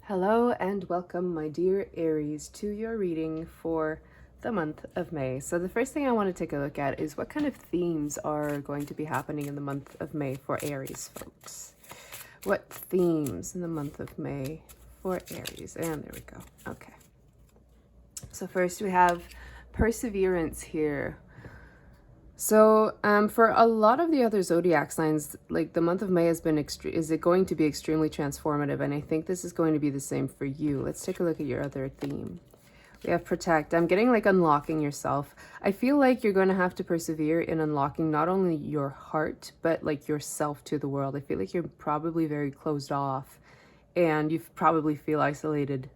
Hello and welcome, my dear Aries, to your reading for the month of May. So the first thing I want to take a look at is what kind of themes are going to be happening in the month of May for Aries folks. What themes in the month of May for Aries? And there we go. Okay. So first we have perseverance here. So for a lot of the other zodiac signs, like the month of May is it going to be extremely transformative, and I think this is going to be the same for you. Let's take a look at your other theme. We have protect. I'm getting like unlocking yourself. I feel like you're going to have to persevere in unlocking not only your heart, but like yourself to the world. I feel like you're probably very closed off and you probably feel isolated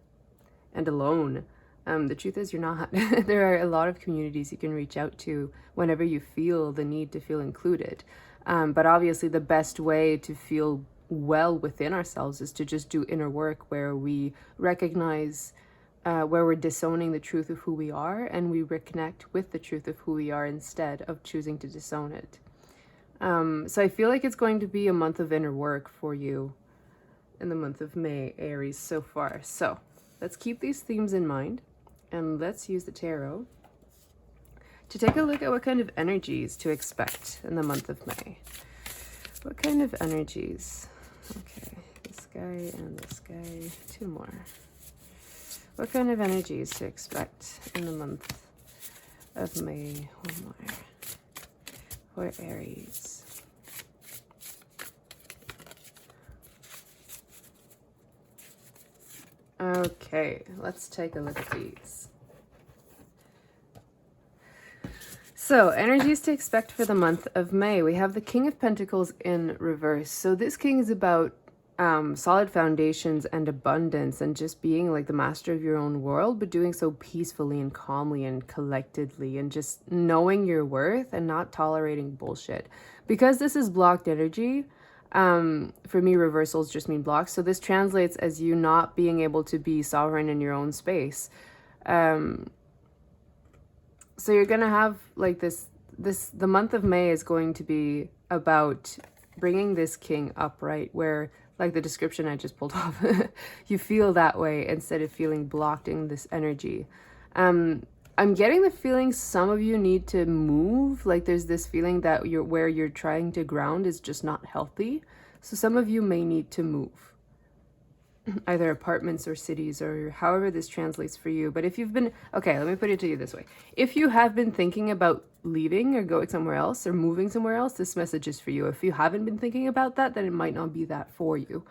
and alone. The truth is you're not. There are a lot of communities you can reach out to whenever you feel the need to feel included. But obviously the best way to feel well within ourselves is to just do inner work where we recognize where we're disowning the truth of who we are, and we reconnect with the truth of who we are instead of choosing to disown it. So I feel like it's going to be a month of inner work for you in the month of May, Aries, so far. So let's keep these themes in mind. And let's use the tarot to take a look at what kind of energies to expect in the month of May. What kind of energies? Okay, this guy and this guy, two more. What kind of energies to expect in the month of May? One more for Aries. Okay, let's take a look at these. So, energies to expect for the month of May. We have the King of Pentacles in reverse. So this king is about solid foundations and abundance and just being like the master of your own world, but doing so peacefully and calmly and collectedly, and just knowing your worth and not tolerating bullshit. Because this is blocked energy, for me, reversals just mean blocks. So this translates as you not being able to be sovereign in your own space. So you're going to have like the month of May is going to be about bringing this king upright, where like the description I just pulled off, you feel that way instead of feeling blocked in this energy. I'm getting the feeling some of you need to move. Like there's this feeling that where you're trying to ground is just not healthy. So some of you may need to move. Either apartments or cities or however this translates for you. But if you've been, okay, let me put it to you this way. If you have been thinking about leaving or going somewhere else or moving somewhere else, this message is for you. If you haven't been thinking about that, then it might not be that for you.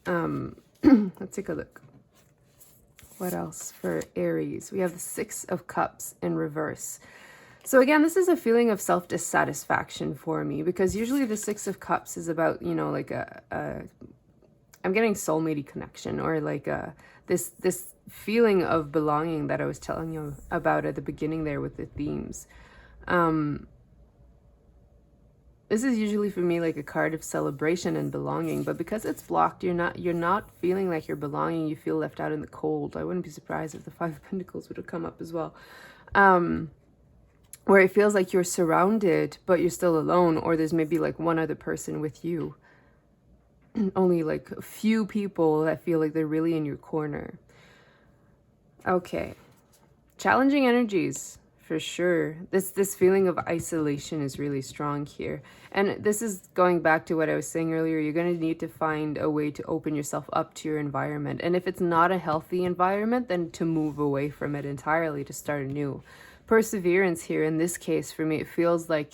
Let's take a look. What else for Aries? We have the Six of Cups in reverse. So again, this is a feeling of self-dissatisfaction for me, because usually the Six of Cups is about, you know, like I'm getting soulmate connection, or like this feeling of belonging that I was telling you about at the beginning there with the themes. This is usually for me like a card of celebration and belonging, but because it's blocked, you're not feeling like you're belonging. You feel left out in the cold. I wouldn't be surprised if the Five of Pentacles would have come up as well. Where it feels like you're surrounded, but you're still alone, or there's maybe like one other person with you. Only like a few people that feel like they're really in your corner. Okay. Challenging energies. For sure. This feeling of isolation is really strong here. And this is going back to what I was saying earlier. You're going to need to find a way to open yourself up to your environment. And if it's not a healthy environment, then to move away from it entirely, to start anew. Perseverance here, in this case, for me, it feels like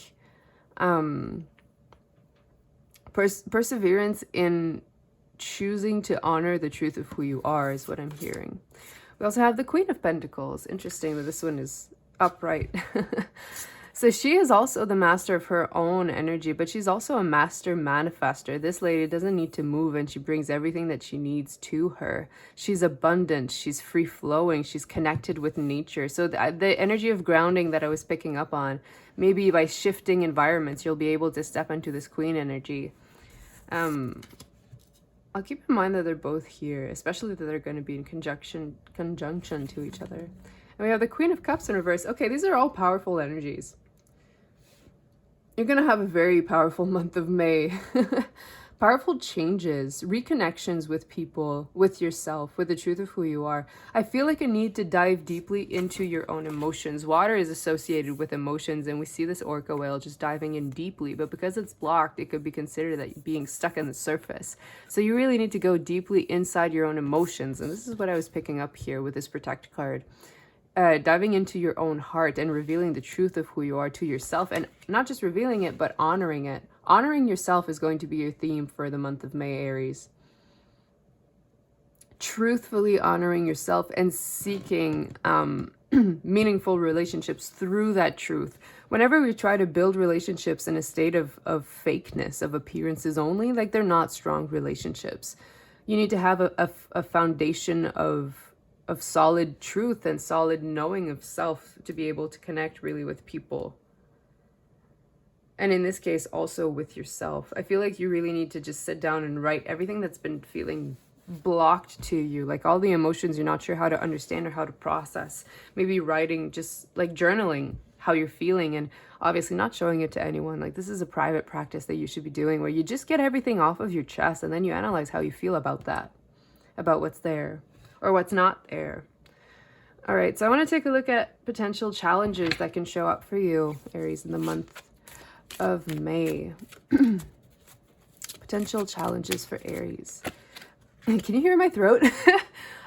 perseverance in choosing to honor the truth of who you are is what I'm hearing. We also have the Queen of Pentacles. Interesting that this one is upright. So she is also the master of her own energy, but she's also a master manifester. This lady doesn't need to move, and she brings everything that she needs to her. She's abundant, she's free flowing, she's connected with nature. So the energy of grounding that I was picking up on, maybe by shifting environments, you'll be able to step into this queen energy. I'll keep in mind that they're both here, especially that they're going to be in conjunction to each other. And we have the Queen of Cups in reverse. Okay, these are all powerful energies. You're going to have a very powerful month of May. Powerful changes, reconnections with people, with yourself, with the truth of who you are. I feel like a need to dive deeply into your own emotions. Water is associated with emotions, and we see this orca whale just diving in deeply, but because it's blocked, it could be considered that being stuck on the surface. So you really need to go deeply inside your own emotions, and this is what I was picking up here with this protect card. Diving into your own heart and revealing the truth of who you are to yourself, and not just revealing it, but honoring it. Honoring yourself is going to be your theme for the month of May, Aries. Truthfully honoring yourself and seeking meaningful relationships through that truth. Whenever we try to build relationships in a state of fakeness, of appearances only, like they're not strong relationships. You need to have a foundation of solid truth and solid knowing of self to be able to connect really with people. And in this case, also with yourself. I feel like you really need to just sit down and write everything that's been feeling blocked to you, like all the emotions you're not sure how to understand or how to process. Maybe writing, just like journaling how you're feeling, and obviously not showing it to anyone. Like this is a private practice that you should be doing, where you just get everything off of your chest and then you analyze how you feel about that, about what's there or what's not there. All right, so I want to take a look at potential challenges that can show up for you, Aries, in the month of May. Potential challenges for Aries. Can you hear my throat?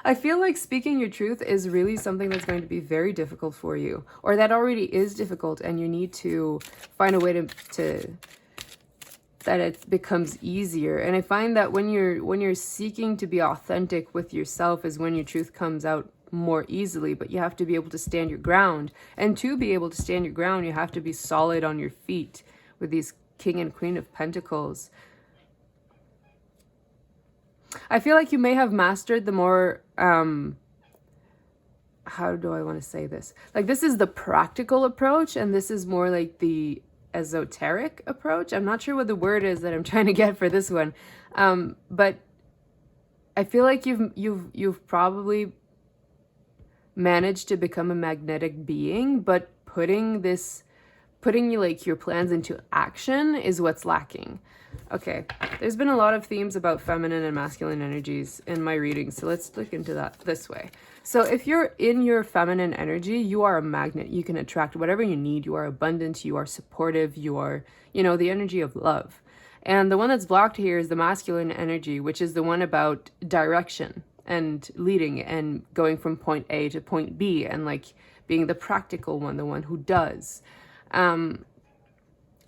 I feel like speaking your truth is really something that's going to be very difficult for you, or that already is difficult, and you need to find a way to that it becomes easier. And I find that when you're seeking to be authentic with yourself is when your truth comes out more easily, but you have to be able to stand your ground. And to be able to stand your ground, you have to be solid on your feet with these King and Queen of Pentacles. I feel like you may have mastered the more, how do I want to say this? Like this is the practical approach, and this is more like the esoteric approach. I'm not sure what the word is that I'm trying to get for this one. But I feel like you've probably managed to become a magnetic being, but putting like your plans into action is what's lacking. Okay, there's been a lot of themes about feminine and masculine energies in my readings, so let's look into that this way. So if you're in your feminine energy, you are a magnet. You can attract whatever you need. You are abundant, you are supportive, you are, the energy of love. And the one that's blocked here is the masculine energy, which is the one about direction and leading and going from point A to point B, and like being the practical one, the one who does.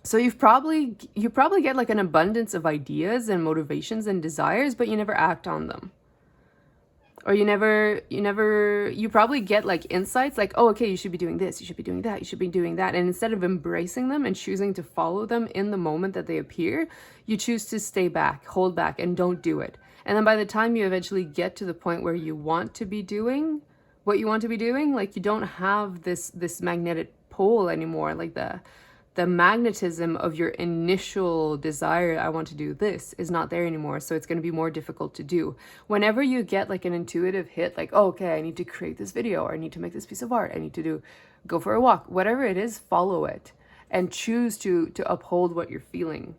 So you probably get like an abundance of ideas and motivations and desires, but you never act on them. Or you probably get like insights like, oh, okay, you should be doing this, you should be doing that, you should be doing that. And instead of embracing them and choosing to follow them in the moment that they appear, you choose to stay back, hold back, and don't do it. And then by the time you eventually get to the point where you want to be doing what you want to be doing, like you don't have this magnetic pole anymore, like the magnetism of your initial desire, I want to do this, is not there anymore. So it's going to be more difficult to do. Whenever you get like an intuitive hit, like, oh, okay, I need to create this video, or I need to make this piece of art, I need to go for a walk, whatever it is, follow it and choose to uphold what you're feeling.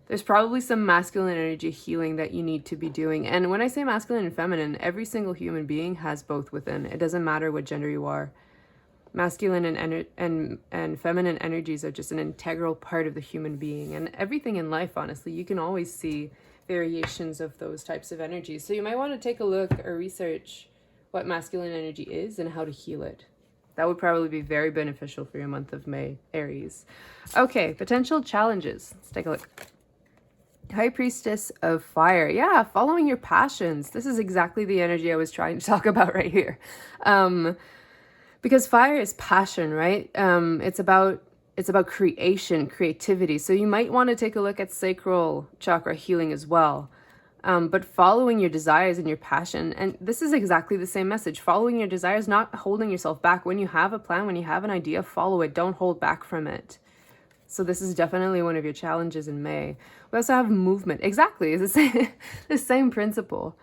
There's probably some masculine energy healing that you need to be doing. And when I say masculine and feminine, every single human being has both within. It doesn't matter what gender you are. Masculine and feminine energies are just an integral part of the human being, and everything in life, honestly, you can always see variations of those types of energies. So you might want to take a look or research what masculine energy is and how to heal it. That would probably be very beneficial for your month of May, Aries. Okay, potential challenges. Let's take a look. High Priestess of Fire. Yeah, following your passions. This is exactly the energy I was trying to talk about right here. Because fire is passion, right? It's about creation, creativity. So you might want to take a look at sacral chakra healing as well. But following your desires and your passion, and this is exactly the same message. Following your desires, not holding yourself back. When you have a plan, when you have an idea, follow it. Don't hold back from it. So this is definitely one of your challenges in May. We also have movement. Exactly, it's the same principle.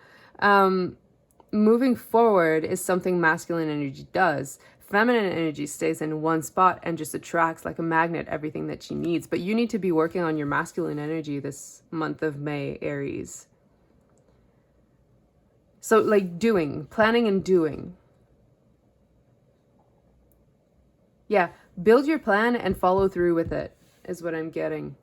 Moving forward is something masculine energy does. feminine energy stays in one spot and just attracts like a magnet everything that she needs. But you need to be working on your masculine energy this month of May, Aries. So like planning and doing. Yeah, build your plan and follow through with it is what I'm getting.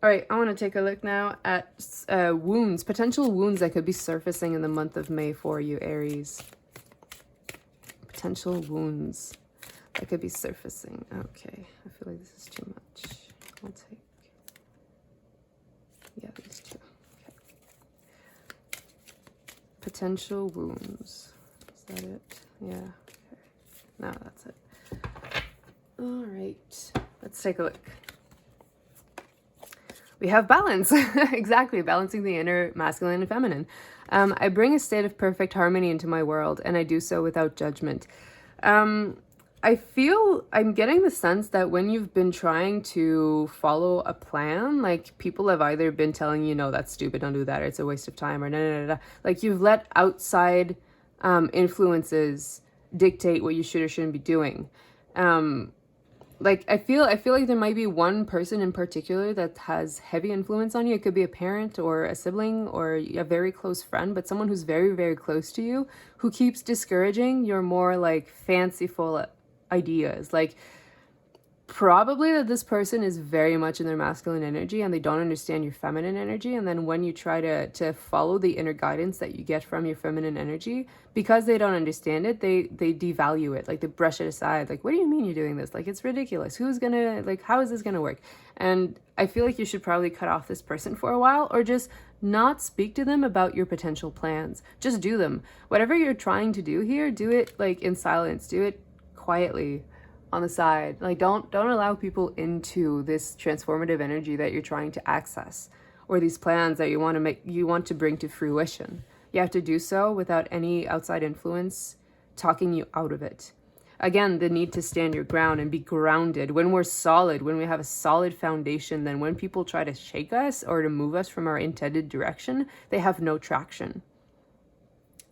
All right, I want to take a look now at wounds, potential wounds that could be surfacing in the month of May for you, Aries. Potential wounds that could be surfacing. Okay, I feel like this is too much. I'll take, yeah, these two. Okay. Potential wounds. Is that it? Yeah. Okay. No, that's it. All right, let's take a look. We have balance. Exactly, balancing the inner masculine and feminine. I bring a state of perfect harmony into my world, and I do so without judgment. I'm getting the sense that when you've been trying to follow a plan, like people have either been telling you, no, that's stupid, don't do that, or it's a waste of time, or no. Like you've let outside influences dictate what you should or shouldn't be doing. Like I feel like there might be one person in particular that has heavy influence on you. It could be a parent or a sibling or a very close friend, but someone who's very, very close to you who keeps discouraging your more like fanciful ideas. Like probably that this person is very much in their masculine energy and they don't understand your feminine energy. And then when you try to follow the inner guidance that you get from your feminine energy, because they don't understand it, they devalue it. Like they brush it aside. Like, what do you mean you're doing this? Like, it's ridiculous. Who's gonna, like, how is this gonna work? And I feel like you should probably cut off this person for a while, or just not speak to them about your potential plans. Just do them. Whatever you're trying to do here, do it like in silence. Do it quietly on the side. Like don't allow people into this transformative energy that you're trying to access, or these plans that you want to bring to fruition. You have to do so without any outside influence talking you out of it. Again, the need to stand your ground and be grounded. When we're solid, when we have a solid foundation, then when people try to shake us or to move us from our intended direction, they have no traction.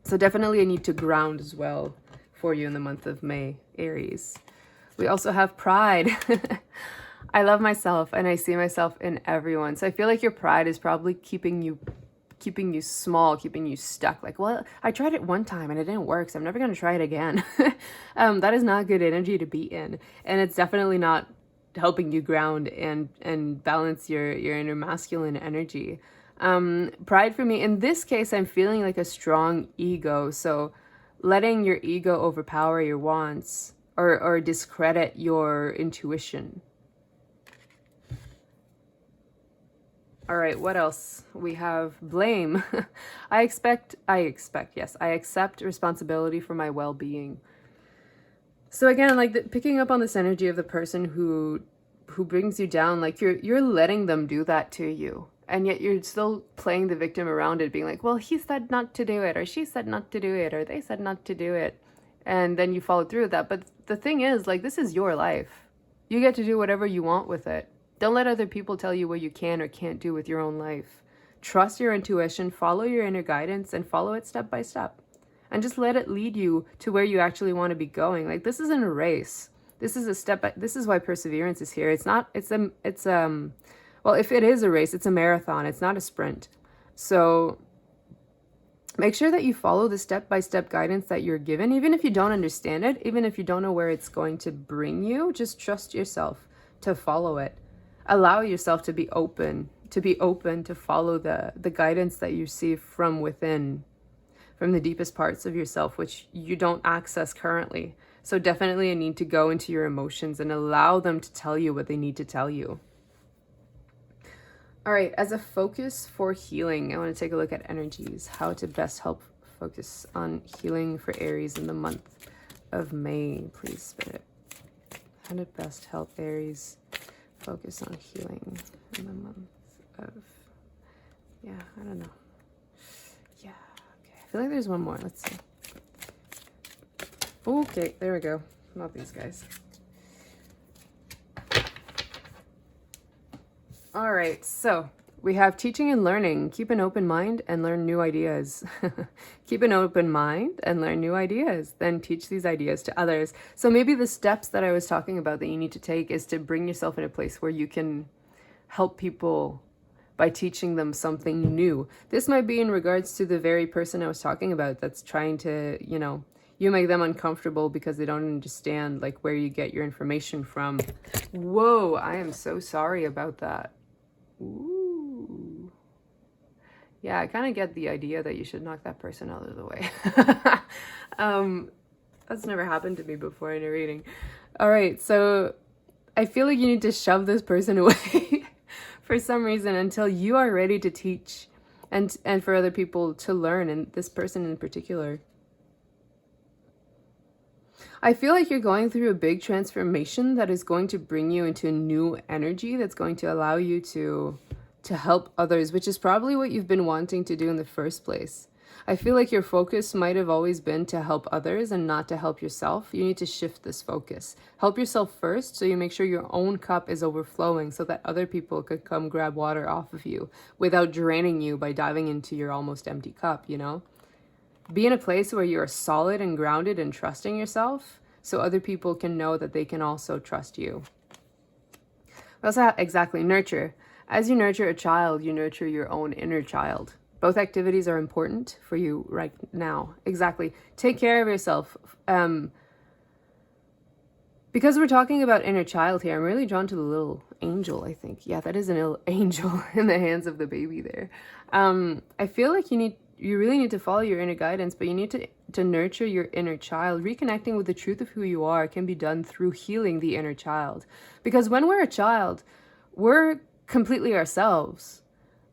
So definitely a need to ground as well for you in the month of May, Aries. We also have pride. I love myself and I see myself in everyone. So I feel like your pride is probably keeping you small, keeping you stuck. Like, well, I tried it one time and it didn't work, so I'm never going to try it again. That is not good energy to be in. And it's definitely not helping you ground and balance your inner masculine energy. Pride for me, in this case, I'm feeling like a strong ego. So letting your ego overpower your wants or discredit your intuition. All right, what else? We have blame. I accept responsibility for my well-being. So again, like picking up on this energy of the person who brings you down, like you're letting them do that to you. And yet you're still playing the victim around it, being like, well, he said not to do it, or she said not to do it, or they said not to do it. And then you follow through with that. But the thing is, like, this is your life. You get to do whatever you want with it. Don't let other people tell you what you can or can't do with your own life. Trust your intuition, follow your inner guidance, and follow it step by step. And just let it lead you to where you actually want to be going. Like, this isn't a race. This is a step. This is why perseverance is here. Well, if it is a race, it's a marathon. It's not a sprint. So make sure that you follow the step-by-step guidance that you're given, even if you don't understand it, even if you don't know where it's going to bring you. Just trust yourself to follow it. Allow yourself to be open to follow the guidance that you see from within, from the deepest parts of yourself, which you don't access currently. So definitely a need to go into your emotions and allow them to tell you what they need to tell you. All right, as a focus for healing, I want to take a look at energies, how to best help focus on healing for Aries in the month of May. Please, Spirit. How to best help Aries focus on healing in the month of, I don't know. Yeah, okay. I feel like there's one more. Let's see. Okay, there we go. Not these guys. All right, so We have teaching and learning. Keep an open mind and learn new ideas. Keep an open mind and learn new ideas. Then teach these ideas to others. So maybe the steps that I was talking about that you need to take is to bring yourself in a place where you can help people by teaching them something new. This might be in regards to the very person I was talking about that's trying to, you know, you make them uncomfortable because they don't understand like where you get your information from. Whoa, I am so sorry about that. Ooh. Yeah, I kind of get the idea that you should knock that person out of the way. That's never happened to me before in a reading. All right, so I feel like you need to shove this person away for some reason until you are ready to teach and for other people to learn, and this person in particular. I feel like you're going through a big transformation that is going to bring you into a new energy that's going to allow you to help others, which is probably what you've been wanting to do in the first place. I feel like your focus might have always been to help others and not to help yourself. You need to shift this focus. Help yourself first so you make sure your own cup is overflowing so that other people could come grab water off of you without draining you by diving into your almost empty cup, you know? Be in a place where you are solid and grounded and trusting yourself so other people can know that they can also trust you. We also have, exactly, nurture. As you nurture a child, you nurture your own inner child. Both activities are important for you right now. Exactly. Take care of yourself. Because we're talking about inner child here, I'm really drawn to the little angel, I think. Yeah, that is an little angel in the hands of the baby there. I feel like you really need to follow your inner guidance, but you need to nurture your inner child. Reconnecting with the truth of who you are can be done through healing the inner child. Because when we're a child, we're completely ourselves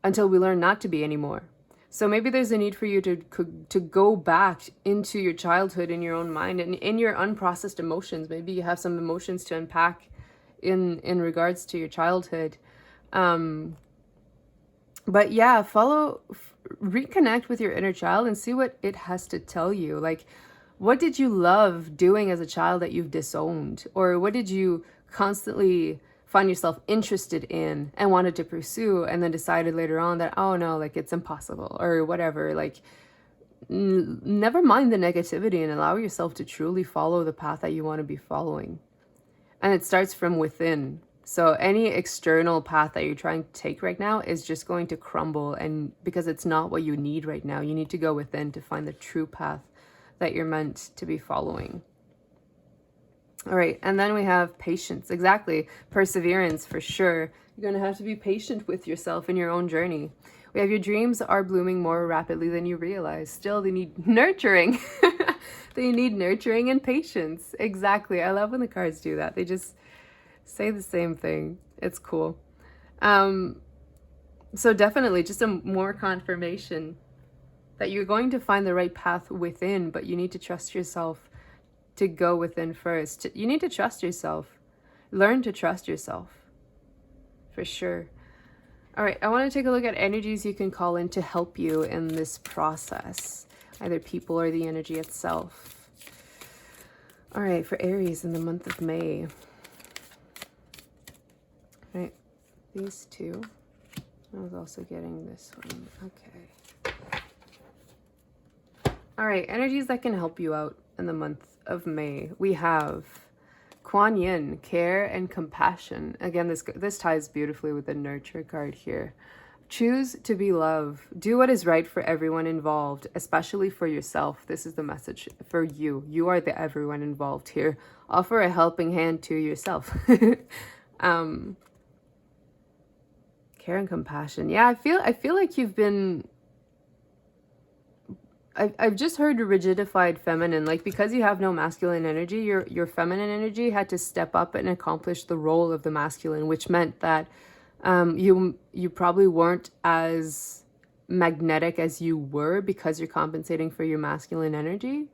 until we learn not to be anymore. So maybe there's a need for you to go back into your childhood in your own mind and in your unprocessed emotions. Maybe you have some emotions to unpack in regards to your childhood. But yeah, reconnect with your inner child and see what it has to tell you. Like, what did you love doing as a child that you've disowned? Or what did you constantly find yourself interested in and wanted to pursue and then decided later on that, oh no, like it's impossible or whatever. Like, never mind the negativity and allow yourself to truly follow the path that you want to be following. And it starts from within. So any external path that you're trying to take right now is just going to crumble, and because it's not what you need right now. You need to go within to find the true path that you're meant to be following. All right, and then we have patience. Exactly. Perseverance, for sure. You're going to have to be patient with yourself in your own journey. We have your dreams are blooming more rapidly than you realize. Still, they need nurturing. They need nurturing and patience. Exactly. I love when the cards do that. They just say the same thing. It's cool. So definitely just a more confirmation that you're going to find the right path within, but you need to trust yourself to go within first. You need to trust yourself. Learn to trust yourself. For sure. All right, I want to take a look at energies you can call in to help you in this process. Either people or the energy itself. All right, for Aries in the month of May. All right, these two. I was also getting this one. Okay. All right, energies that can help you out in the month of May. We have Kuan Yin, care and compassion. Again, this ties beautifully with the nurture card here. Choose to be love. Do what is right for everyone involved, especially for yourself. This is the message for you. You are the everyone involved here. Offer a helping hand to yourself. Care and compassion. Yeah, I feel like you've been... I've just heard rigidified feminine, like because you have no masculine energy, your feminine energy had to step up and accomplish the role of the masculine, which meant that you probably weren't as magnetic as you were because you're compensating for your masculine energy.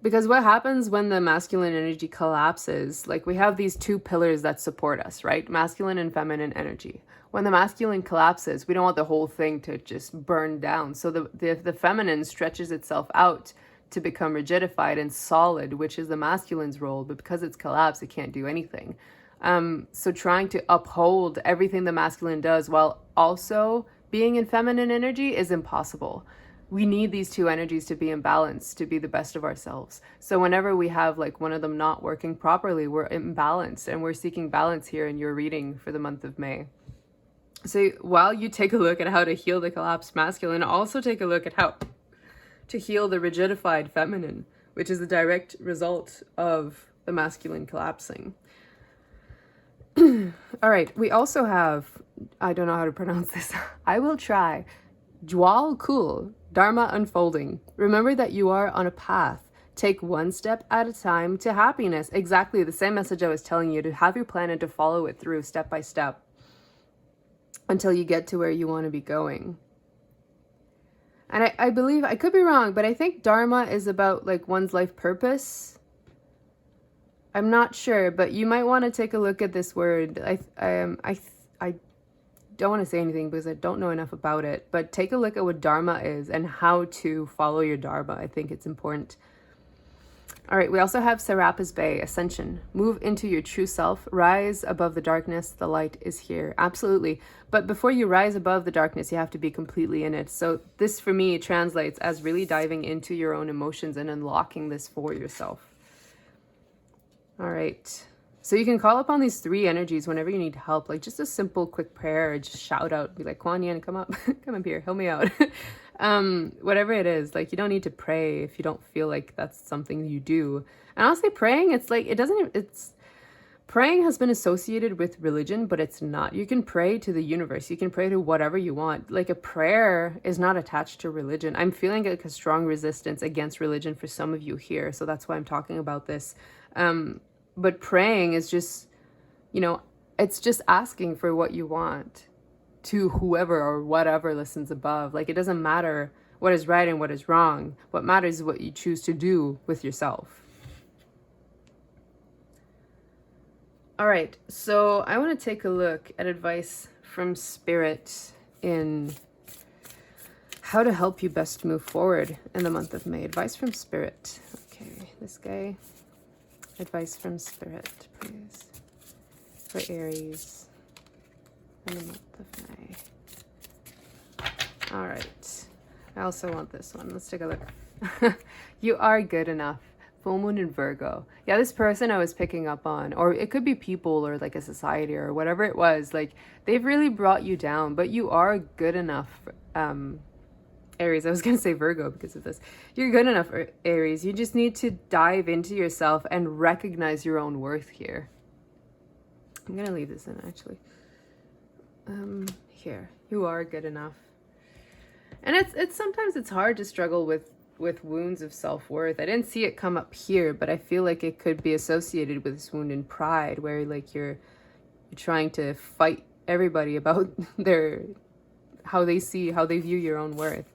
Because what happens when the masculine energy collapses, like we have these two pillars that support us, right? Masculine and feminine energy. When the masculine collapses, we don't want the whole thing to just burn down. So the feminine stretches itself out to become rigidified and solid, which is the masculine's role. But because it's collapsed, it can't do anything. So trying to uphold everything the masculine does while also being in feminine energy is impossible. We need these two energies to be in balance, to be the best of ourselves. So whenever we have like one of them not working properly, we're imbalanced, and we're seeking balance here in your reading for the month of May. So while you take a look at how to heal the collapsed masculine, also take a look at how to heal the rigidified feminine, which is the direct result of the masculine collapsing. All right, we also have, I don't know how to pronounce this. I will try. Jwal Kul, Dharma unfolding. Remember that you are on a path. Take one step at a time to happiness. Exactly the same message I was telling you, to have your plan and to follow it through step by step until you get to where you want to be going. And I believe, I could be wrong, but I think Dharma is about like one's life purpose. I'm not sure, but you might want to take a look at this word. I don't want to say anything because I don't know enough about it, but take a look at what Dharma is and how to follow your Dharma. I think it's important. All right, we also have Serapis Bay, Ascension. Move into your true self. Rise above the darkness. The light is here. Absolutely. But before you rise above the darkness, you have to be completely in it. So this, for me, translates as really diving into your own emotions and unlocking this for yourself. All right. So you can call upon these three energies whenever you need help, like just a simple, quick prayer, just shout out, be like, Kuan Yin, come up, come up here, help me out. Whatever it is, like you don't need to pray if you don't feel like that's something you do. And honestly, praying, it's like, praying has been associated with religion, but it's not. You can pray to the universe. You can pray to whatever you want. Like a prayer is not attached to religion. I'm feeling like a strong resistance against religion for some of you here. So that's why I'm talking about this. But praying is just, it's just asking for what you want to whoever or whatever listens above. Like, it doesn't matter what is right and what is wrong. What matters is what you choose to do with yourself. All right, so I want to take a look at advice from Spirit in how to help you best move forward in the month of May. Advice from Spirit. Okay, this guy. Advice from Spirit, please, for Aries in the month of May. All right. I also want this one. Let's take a look. You are good enough. Full moon in Virgo. Yeah, this person I was picking up on, or it could be people or like a society or whatever it was, like they've really brought you down, but you are good enough. Aries, I was going to say Virgo because of this. You're good enough, Aries. You just need to dive into yourself and recognize your own worth here. I'm going to leave this in, actually. Here. You are good enough. And it's sometimes it's hard to struggle with wounds of self-worth. I didn't see it come up here, but I feel like it could be associated with this wound in pride, where like you're trying to fight everybody about how they view your own worth.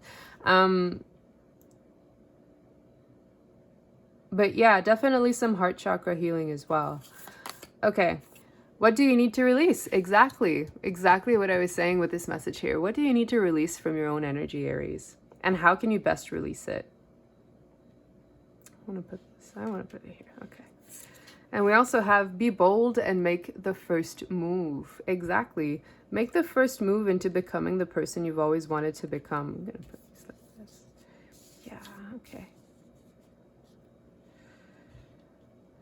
But yeah, definitely some heart chakra healing as well. Okay. What do you need to release? Exactly what I was saying with this message here. What do you need to release from your own energy, Aries? And how can you best release it? I want to put it here. Okay. And we also have be bold and make the first move. Exactly. Make the first move into becoming the person you've always wanted to become. I'm going to put this like this. Yeah, okay.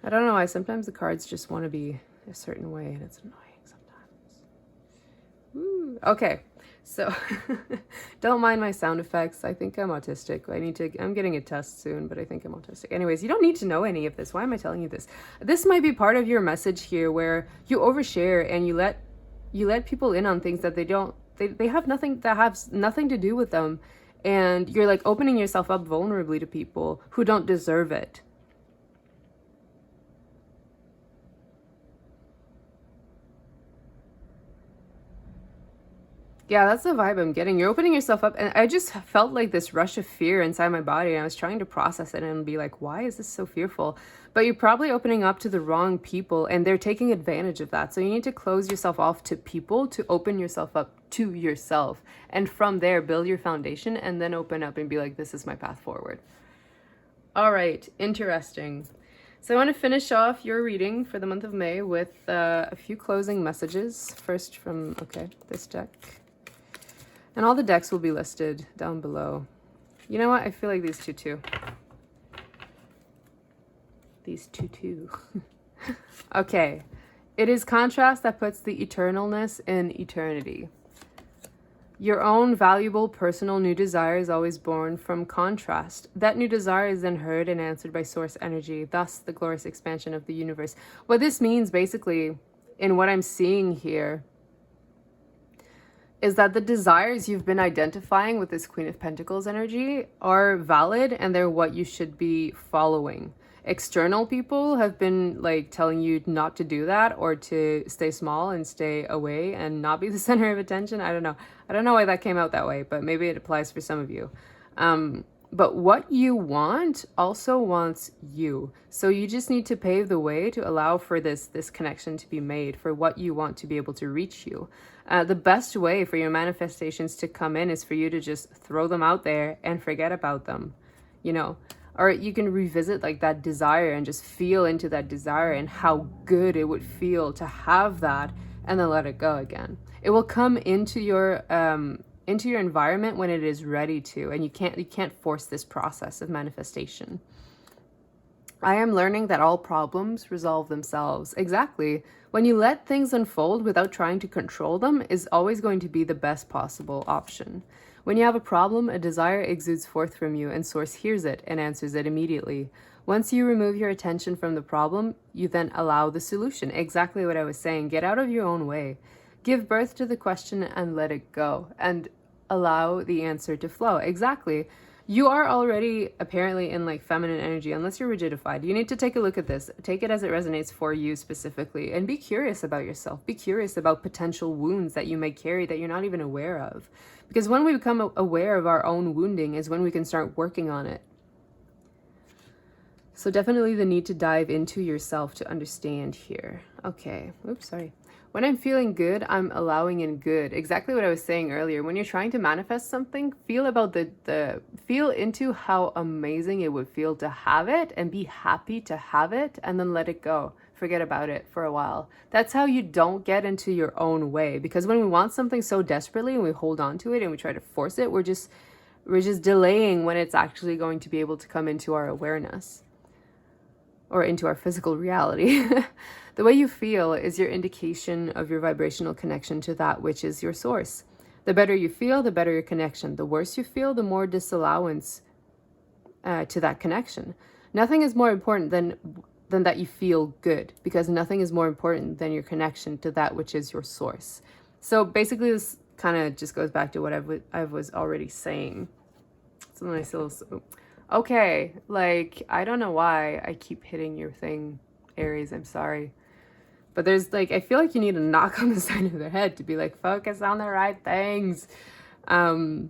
I don't know why. Sometimes the cards just want to be a certain way, and it's annoying sometimes. Woo. Okay. So don't mind my sound effects. I think I'm autistic. I'm getting a test soon, but I think I'm autistic. Anyways, you don't need to know any of this. Why am I telling you this? This might be part of your message here where you overshare and you let people in on things that they have nothing, that has nothing to do with them. And you're like opening yourself up vulnerably to people who don't deserve it. Yeah, that's the vibe I'm getting. You're opening yourself up, and I just felt like this rush of fear inside my body, and I was trying to process it and be like, why is this so fearful? But you're probably opening up to the wrong people, and they're taking advantage of that. So you need to close yourself off to people to open yourself up to yourself. And from there, build your foundation, and then open up and be like, this is my path forward. All right, interesting. So I want to finish off your reading for the month of May with a few closing messages. First from, okay, this deck. And all the decks will be listed down below. You know what? I feel like these two too. These two too. Okay. It is contrast that puts the eternalness in eternity. Your own valuable personal new desire is always born from contrast. That new desire is then heard and answered by source energy, thus the glorious expansion of the universe. What this means basically, in what I'm seeing here, is that the desires you've been identifying with this Queen of Pentacles energy are valid and they're what you should be following. External people have been like telling you not to do that or to stay small and stay away and not be the center of attention. I don't know why that came out that way, but maybe it applies for some of you. But what you want also wants you. So you just need to pave the way to allow for this connection to be made, for what you want to be able to reach you. The best way for your manifestations to come in is for you to just throw them out there and forget about them, you know. Or you can revisit like that desire and just feel into that desire and how good it would feel to have that, and then let it go again. It will come into your environment when it is ready to, and you can't force this process of manifestation. I am learning that all problems resolve themselves. Exactly. When you let things unfold without trying to control them is always going to be the best possible option. When you have a problem, a desire exudes forth from you and source hears it and answers it immediately. Once you remove your attention from the problem, you then allow the solution. Exactly what I was saying. Get out of your own way. Give birth to the question and let it go, and allow the answer to flow. Exactly. You are already apparently in like feminine energy, unless you're rigidified. You need to take a look at this. Take it as it resonates for you specifically, and be curious about yourself. Be curious about potential wounds that you may carry that you're not even aware of. Because when we become aware of our own wounding is when we can start working on it. So definitely the need to dive into yourself to understand here. Okay. Oops, sorry. When I'm feeling good, I'm allowing in good. Exactly what I was saying earlier. When you're trying to manifest something, feel about feel into how amazing it would feel to have it and be happy to have it, and then let it go. Forget about it for a while. That's how you don't get into your own way. Because when we want something so desperately and we hold on to it and we try to force it, we're just delaying when it's actually going to be able to come into our awareness or into our physical reality. The way you feel is your indication of your vibrational connection to that which is your source. The better you feel, the better your connection. The worse you feel, the more disallowance to that connection. Nothing is more important than that you feel good, because nothing is more important than your connection to that which is your source. So basically this kind of just goes back to what I was already saying. It's a nice little... Okay, like, I don't know why I keep hitting your thing, Aries, I'm sorry. But there's like, I feel like you need a knock on the side of their head to be like, focus on the right things. Anyways,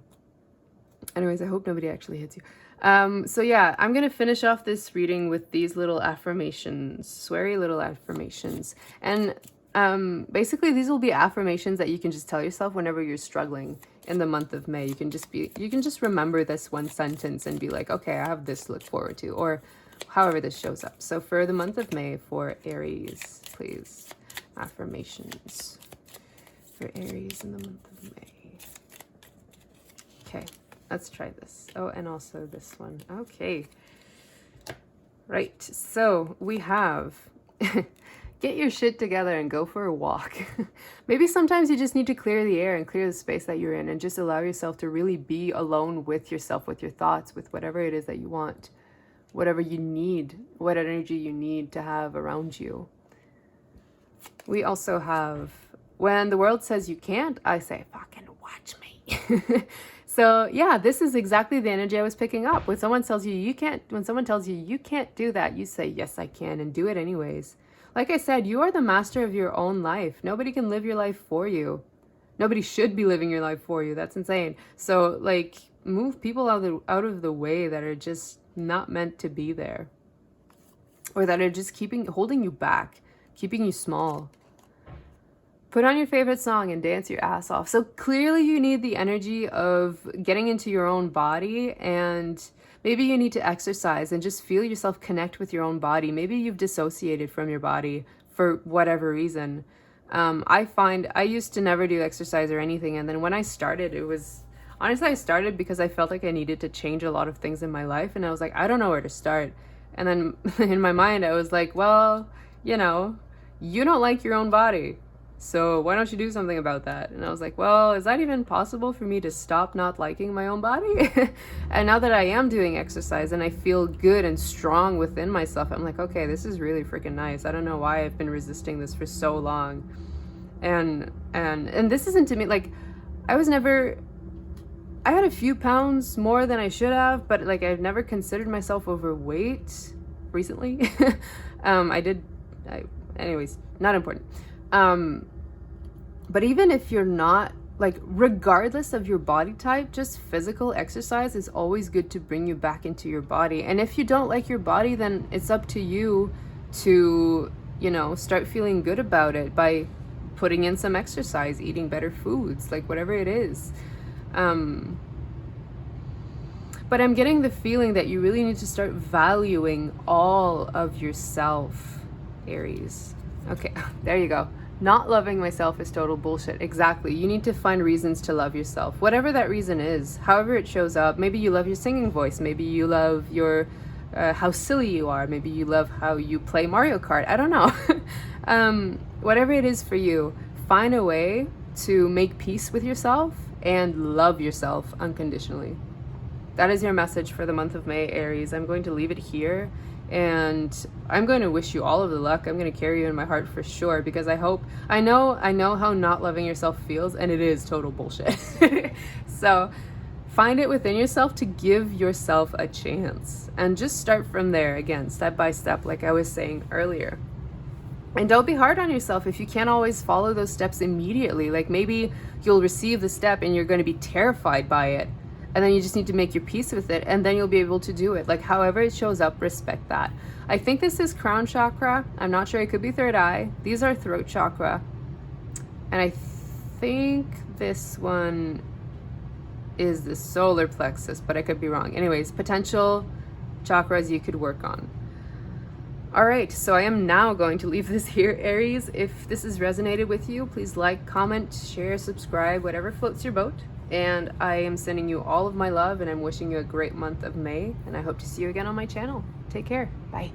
I hope nobody actually hits you. So yeah, I'm going to finish off this reading with these little affirmations, sweary little affirmations. And basically these will be affirmations that you can just tell yourself whenever you're struggling in the month of May. You can just remember this one sentence and be like, okay, I have this to look forward to, or however this shows up. So for the month of May, for Aries, please, affirmations for Aries in the month of May. Okay, let's try this. Oh, and also this one. Okay. Right, so we have get your shit together and go for a walk. Maybe sometimes you just need to clear the air and clear the space that you're in, and just allow yourself to really be alone with yourself, with your thoughts, with whatever it is that you want, whatever you need, what energy you need to have around you. We also have, when the world says you can't, I say, fucking watch me. So yeah, this is exactly the energy I was picking up. When someone tells you you can't, when someone tells you you can't do that, you say, yes, I can, and do it anyways. Like I said, you are the master of your own life. Nobody can live your life for you. Nobody should be living your life for you. That's insane. So like, move people out of the way that are just not meant to be there, or that are just holding you back, keeping you small. Put on your favorite song and dance your ass off. So clearly you need the energy of getting into your own body, and maybe you need to exercise and just feel yourself connect with your own body. Maybe you've dissociated from your body for whatever reason. I find I used to never do exercise or anything, and then when I started, it was honestly, I started because I felt like I needed to change a lot of things in my life, and I was like, I don't know where to start. And then in my mind I was like, well, you know, you don't like your own body, so why don't you do something about that? And I was like, well, is that even possible for me to stop not liking my own body? And now that I am doing exercise and I feel good and strong within myself, I'm like, okay, this is really freaking nice. I don't know why I've been resisting this for so long. And this isn't to me, like, I had a few pounds more than I should have, but like I've never considered myself overweight recently. Anyways, not important. But even if you're not, like, regardless of your body type, just physical exercise is always good to bring you back into your body. And if you don't like your body, then it's up to you to, you know, start feeling good about it by putting in some exercise, eating better foods, like whatever it is. But I'm getting the feeling that you really need to start valuing all of yourself, Aries. Okay, there you go. Not loving myself is total bullshit. Exactly. You need to find reasons to love yourself, whatever that reason is, however it shows up. Maybe you love your singing voice. Maybe you love your how silly you are. Maybe you love how you play Mario Kart. I don't know. Whatever it is for you, find a way to make peace with yourself and love yourself unconditionally. That is your message for the month of May, Aries. I'm going to leave it here, and I'm going to wish you all of the luck. I'm going to carry you in my heart for sure, because I know how not loving yourself feels, and it is total bullshit. So find it within yourself to give yourself a chance, and just start from there, again, step by step, like I was saying earlier. And don't be hard on yourself if you can't always follow those steps immediately. Like, maybe you'll receive the step and you're going to be terrified by it, and then you just need to make your peace with it, and then you'll be able to do it. Like, however it shows up, respect that. I think this is crown chakra. I'm not sure. It could be third eye. These are throat chakra. And I think this one is the solar plexus, but I could be wrong. Anyways, potential chakras you could work on. All right, so I am now going to leave this here, Aries. If this has resonated with you, please like, comment, share, subscribe, whatever floats your boat. And I am sending you all of my love, and I'm wishing you a great month of May, and I hope to see you again on my channel. Take care. Bye.